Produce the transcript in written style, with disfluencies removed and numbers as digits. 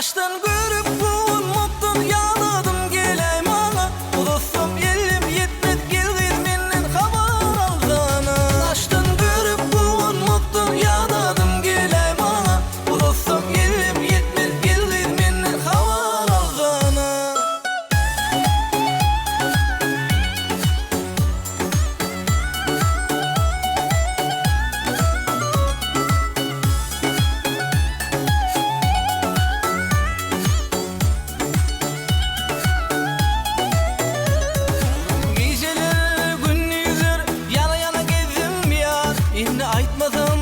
Taştan görüp bulunmaptın yağladım geleyim ana. Dostum elim yetmez gelgin menden haber algana. Taştan görüp bulunmaptın yağladım geleyim ana. Dostum elim yetmez gelgin menden haber algana. Geceler gündüzler yana yana gezdim yar. Endi aytmasam